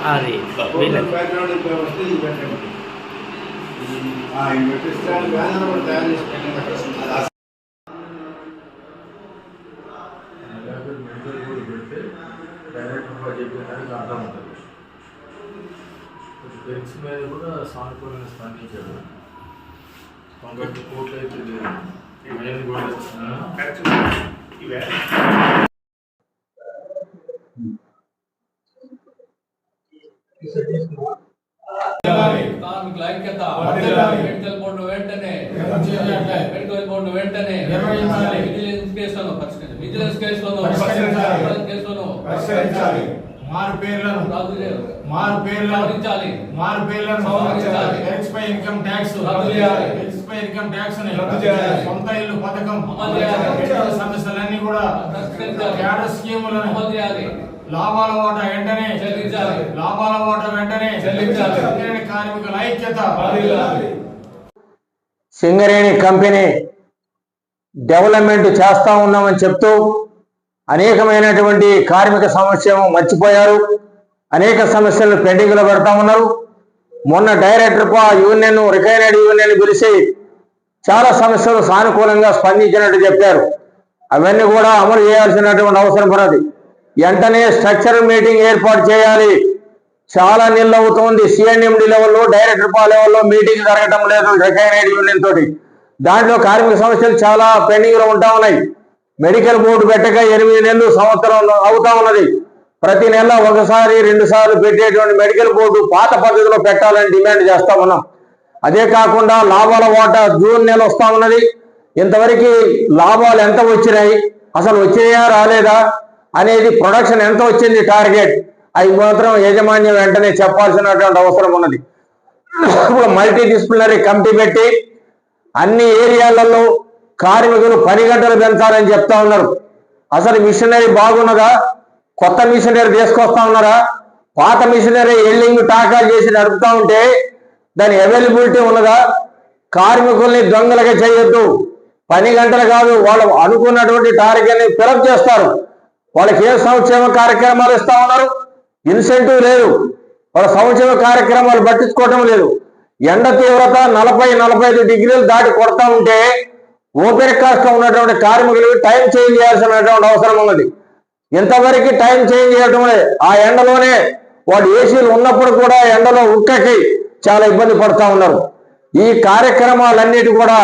అది బెంచ్ మీద కూడా సానుకూలంగా స్పందించాడు. 90 కోట్లు అయితే లేదు కూడా కార్మికుల ఐక్యత మెడికల్ బోర్డు వెంటనే విజిలెన్స్ కేసులను మారు పేర్లను ఇన్కమ్ ట్యాక్స్ సొంత ఇల్లు పథకం సమస్యలన్నీ కూడా క్యాడర్ స్కీములను లాభాల వాటా వెంటనే చెల్లించాలి. కార్మికుల ఐక్యత. సింగరేణి కంపెనీ డెవలప్మెంట్ చేస్తా ఉన్నామని చెప్తూ అనేకమైనటువంటి కార్మిక సమస్యను మర్చిపోయారు. అనేక సమస్యలను పెండింగ్ లో పెడతా ఉన్నారు. మొన్న డైరెక్టర్ యూనియన్ రికైనడ్ యూనియన్ పిలిచి చాలా సమస్యలు సానుకూలంగా స్పందించినట్టు చెప్పారు. అవన్నీ కూడా అమలు చేయాల్సినటువంటి అవసరం ఉన్నది. వెంటనే స్ట్రక్చరల్ మీటింగ్ ఏర్పాటు చేయాలి. చాలా నెలలు అవుతుంది. సిఎన్ఎండి లెవెల్లో డైరెక్టర్ లెవెల్లో మీటింగ్ జరగటం లేదు రికైనడ్ యూనియన్ తోటి. దాంట్లో కార్మిక సమస్యలు చాలా పెండింగ్ లో ఉంటా ఉన్నాయి. మెడికల్ బోర్డు పెట్టక 8 నెలలు సంవత్సరం అవుతా ఉన్నది. ప్రతి నెల ఒకసారి 2 సార్లు పెట్టేటువంటి మెడికల్ బోర్డు పాత పద్ధతిలో పెట్టాలని డిమాండ్ చేస్తా ఉన్నాం. అదే కాకుండా లాభాల వాటా జూన్ నెల వస్తా ఉన్నది. ఇంతవరకు లాభాలు ఎంత వచ్చినాయి, అసలు వచ్చినాయా రాలేదా అనేది, ప్రొడక్షన్ ఎంత వచ్చింది టార్గెట్, అవి మాత్రం యాజమాన్యం వెంటనే చెప్పాల్సినటువంటి అవసరం ఉన్నది. ఇప్పుడు మల్టీ డిసిప్లినరీ కమిటీ పెట్టి అన్ని ఏరియాలలో కార్మికులు 10 గంటలు పెంచాలని చెప్తా ఉన్నారు. అసలు మిషనరీ బాగున్నదా? కొత్త మిషనరీ తీసుకొస్తా ఉన్నారా? పాత మిషనరీ ఎల్లింగ్ టాకా చేసి నడుపుతా ఉంటే దాని అవైలబిలిటీ ఉన్నదా? కార్మికుల్ని దొంగలుగా చేయొద్దు. 10 గంటలు కాదు, వాళ్ళు అనుకున్నటువంటి టార్గెట్ని ఫిలప్ చేస్తారు. వాళ్ళకి ఏ సంక్షేమ కార్యక్రమాలు ఇస్తా ఉన్నారు? ఇన్సెంటివ్ లేదు. వాళ్ళ సంక్షేమ కార్యక్రమాలు పట్టించుకోవటం లేదు. ఎండ తీవ్రత 40-45 డిగ్రీలు దాటి కొడతా ఉంటే ఓపెన్ కాస్ట్ ఉన్నటువంటి కార్మికులు టైం చేంజ్ చేయాల్సినటువంటి అవసరం ఉన్నది. ఇంతవరకు టైం చేంజ్ చేయటం లేదు. ఆ ఎండలోనే వాడు ఏసీలు ఉన్నప్పుడు కూడా ఎండలో ఉక్కకి చాలా ఇబ్బంది పడుతూ ఉన్నారు. ఈ కార్యక్రమాలన్నిటి కూడా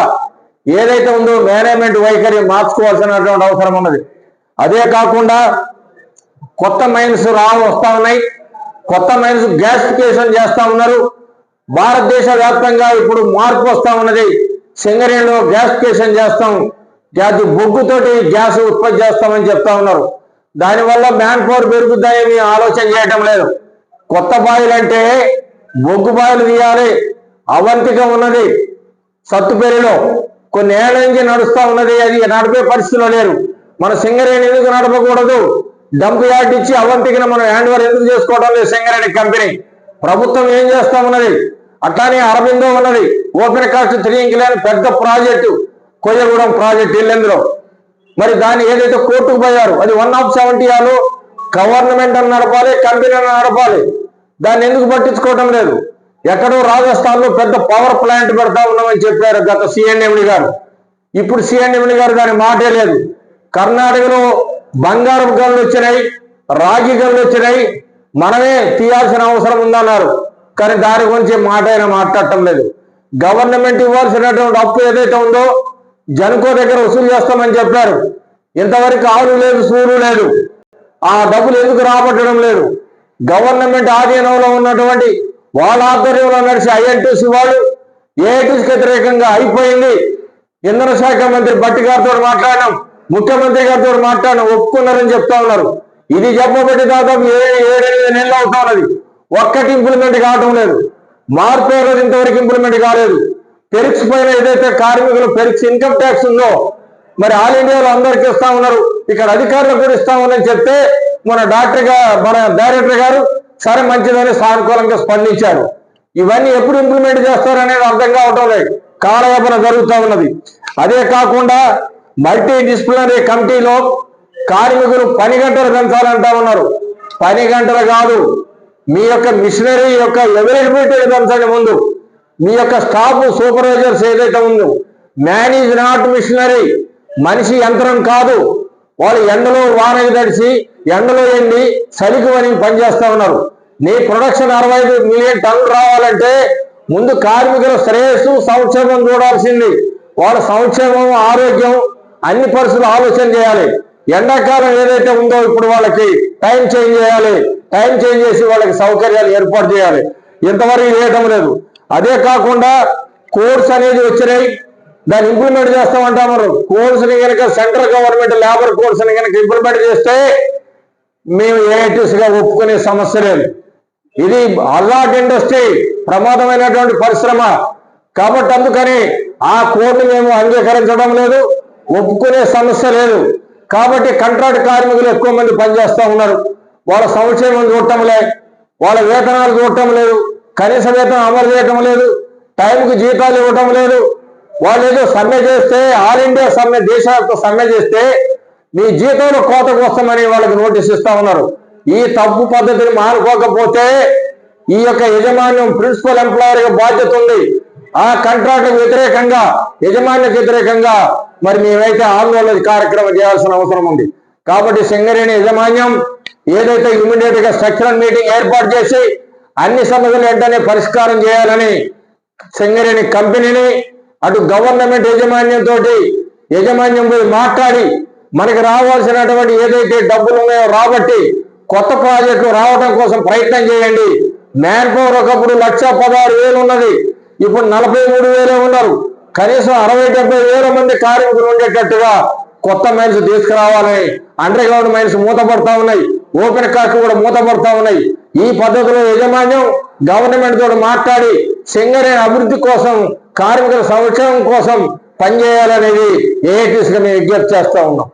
ఏదైతే ఉందో మేనేజ్మెంట్ వైఖరి మార్చుకోవాల్సినటువంటి అవసరం ఉన్నది. అదే కాకుండా కొత్త మైన్స్ వస్తా ఉన్నాయి. కొత్త మైన్స్ గ్యాసిఫికేషన్ చేస్తా ఉన్నారు. భారతదేశ వ్యాప్తంగా ఇప్పుడు మార్పు వస్తా ఉన్నది. సింగరేణిలో గ్యాసిఫికేషన్ చేస్తాం, బొగ్గుతోటి గ్యాస్ ఉత్పత్తి చేస్తామని చెప్తా ఉన్నారు. దానివల్ల మ్యాన్ పవర్ పెరుగుతాయని ఆలోచన చేయటం లేదు. కొత్త బాయిలు అంటే బొగ్గు బాయిలు తీయాలి. అవంతిక ఉన్నది సత్తుపేరిలో, కొన్ని ఏళ్ల నుంచి నడుస్తూ ఉన్నది. అది నడిపే పరిస్థితిలో లేరు. మన సింగరేణి ఎందుకు నడపకూడదు? డంప్ యార్డ్ ఇచ్చి అవంతికను మనం హ్యాండ్ ఓవర్ ఎందుకు చేసుకోవడం లేదు? సింగరేణి కంపెనీ ప్రభుత్వం ఏం చేస్తా ఉన్నది? అట్లానే అరబిందో ఉన్నది. ఓపెన్ కాస్ట్ 3 ఇంక్లైన్ పెద్ద ప్రాజెక్టు, కొయ్యగూడెం ప్రాజెక్టు ఇల్లెందులో. మరి దాన్ని ఏదైతే కోర్టుకు పోయారు, అది 1/70 ఆలు గవర్నమెంట్ అని నడపాలి, కంపెనీ అని నడపాలి. దాన్ని ఎందుకు పట్టించుకోవటం లేదు? ఎక్కడో రాజస్థాన్ లో పెద్ద పవర్ ప్లాంట్ పెడతా ఉన్నామని చెప్పారు గత సిఎన్ఎండి గారు. ఇప్పుడు సిఎన్ఎండి గారు దాని మాటే లేదు. కర్ణాటకలో బంగారపు గనులు వచ్చినాయి, రాగి గనులు వచ్చినాయి, మనమే తీయాల్సిన అవసరం ఉందన్నారు. కానీ దాని గురించి మాట అయినా మాట్లాడటం లేదు. గవర్నమెంట్ ఇవ్వాల్సినటువంటి అప్పు ఏదైతే ఉందో జన్కో దగ్గర వసూలు చేస్తామని చెప్పారు. ఇంతవరకు ఆరు లేదు, సూరు లేదు. ఆ డబ్బులు ఎందుకు రాబట్టడం లేదు? గవర్నమెంట్ ఆధీనంలో ఉన్నటువంటి వాళ్ళ ఆధ్వర్యంలో నడిచి ఐఎన్టీసీ వాళ్ళు ఏఐటీసీకి వ్యతిరేకంగా అయిపోయింది. ఇంధన శాఖ మంత్రి భట్టి గారితో మాట్లాడినాం, ముఖ్యమంత్రి గారితో మాట్లాడినాం, ఒప్పుకున్నారని చెప్తా ఉన్నారు. ఇది చెప్పబట్టి దాదాపు 7-8 నెలలు అవుతా ఉన్నది. ఒక్కటి ఇంప్లిమెంట్ కావటం లేదు. మార్పు అనేది ఇంతవరకు ఇంప్లిమెంట్ కాలేదు. పెరిక్స్ పైన ఏదైతే కార్మికులు పెరిక్స్ ఇన్కమ్ ట్యాక్స్ ఉందో మరి ఆల్ ఇండియాలో అందరికి ఇస్తా ఉన్నారు, ఇక్కడ అధికారులకు కూడా ఇస్తామని చెప్తే మన డైరెక్టర్ గారు సరే మంచిదని సానుకూలంగా స్పందించారు. ఇవన్నీ ఎప్పుడు ఇంప్లిమెంట్ చేస్తారనేది అర్థం కావటం లేదు. కాలయాపన జరుగుతూ ఉన్నది. అదే కాకుండా మల్టీ డిసిప్లినరీ కమిటీలో కార్మికులు 10 గంటలు పెంచాలంటా ఉన్నారు. 10 గంటలు కాదు, మీ యొక్క మిషనరీ యొక్క అవైలబిలిటీ పెంచండి. ముందు మీ యొక్క స్టాఫ్ సూపర్వైజర్స్ ఏదైతే ఉందో, మ్యాన్ ఈజ్ నాట్ మిషనరీ, మనిషి యంత్రం కాదు. వాళ్ళు ఎండలో వానకి తడిసి ఎండలో ఎండి చలికి అని పనిచేస్తా ఉన్నారు. నీ ప్రొడక్షన్ 65 మిలియన్ టన్నులు రావాలంటే ముందు కార్మికుల శ్రేయస్సు సంక్షేమం చూడాల్సింది. వాళ్ళ సంక్షేమం ఆరోగ్యం అన్ని పరిస్థితులు ఆలోచన చేయాలి. ఎండాకాలం ఏదైతే ఉందో ఇప్పుడు వాళ్ళకి టైం చేంజ్ చేయాలి. టైం చేంజ్ చేసి వాళ్ళకి సౌకర్యాలు ఏర్పాటు చేయాలి. ఇంతవరకు చేయటం లేదు. అదే కాకుండా కోర్స్ అనేది వచ్చినాయి, దాన్ని ఇంప్లిమెంట్ చేస్తామంటారు. కోర్సుని కనుక సెంట్రల్ గవర్నమెంట్ లేబర్ కోర్సుని కనుక ఇంప్లిమెంట్ చేస్తే మేము ఏఐటీస్ గా ఒప్పుకునే సమస్య లేదు. ఇది హజార్డ్ ఇండస్ట్రీ, ప్రమాదమైనటువంటి పరిశ్రమ కాబట్టి అందుకని ఆ కోడ్ని మేము అంగీకరించడం లేదు, ఒప్పుకునే సమస్య లేదు. కాబట్టి కాంట్రాక్ట్ కార్మికులు ఎక్కువ మంది పనిచేస్తూ ఉన్నారు. వాళ్ళ సంక్షేమం చూడటం లేదు, వాళ్ళ వేతనాలు చూడటం లేదు, కనీస వేతనం అమలు చేయటం లేదు, టైంకి జీతాలు ఇవ్వటం లేదు. వాళ్ళు ఏదో సమ్మె చేస్తే, ఆల్ ఇండియా సమ్మె, దేశవ్యాప్త సమ్మె చేస్తే మీ జీతంలో కోతకు వస్తామని వాళ్ళకి నోటీస్ ఇస్తా ఉన్నారు. ఈ తప్పు పద్ధతిని మానుకోకపోతే ఈ యొక్క యజమాన్యం ప్రిన్సిపల్ ఎంప్లాయర్ బాధ్యత ఉంది. ఆ కాంట్రాక్ట్కు వ్యతిరేకంగా, యజమానికి వ్యతిరేకంగా మరి మేమైతే ఆందోళన కార్యక్రమం చేయాల్సిన అవసరం ఉంది. కాబట్టి సింగరేణి యజమాన్యం ఏదైతే ఇమీడియట్ గా స్ట్రక్చరల్ మీటింగ్ ఏర్పాటు చేసి అన్ని సమస్యలు వెంటనే పరిష్కారం చేయాలని సింగరేణి కంపెనీని అటు గవర్నమెంట్ యజమాన్యం పోయి మాట్లాడి మనకి రావాల్సినటువంటి ఏదైతే డబ్బులు ఉన్నాయో రాబట్టి కొత్త ప్రాజెక్టులు రావడం కోసం ప్రయత్నం చేయండి. మ్యాన్ పవర్ ఒకప్పుడు 1,16,000 ఉన్నది, ఇప్పుడు 43,000 ఉన్నారు. కనీసం 60-70,000 మంది కార్మికులు ఉండేటట్టుగా కొత్త మైన్స్ తీసుకురావాలని. అండర్ గ్రౌండ్ మైన్స్ మూతపడతా ఉన్నాయి, ఓపెన్ కాస్ట్ కూడా మూతపడతా ఉన్నాయి. ఈ పద్ధతిలో యజమాన్యం గవర్నమెంట్ తోటి మాట్లాడి సింగరేణి అభివృద్ధి కోసం, కార్మికుల సంక్షేమం కోసం పనిచేయాలనేది ఏఐటీస్ గా మేము విజ్ఞప్తి చేస్తా ఉన్నాం.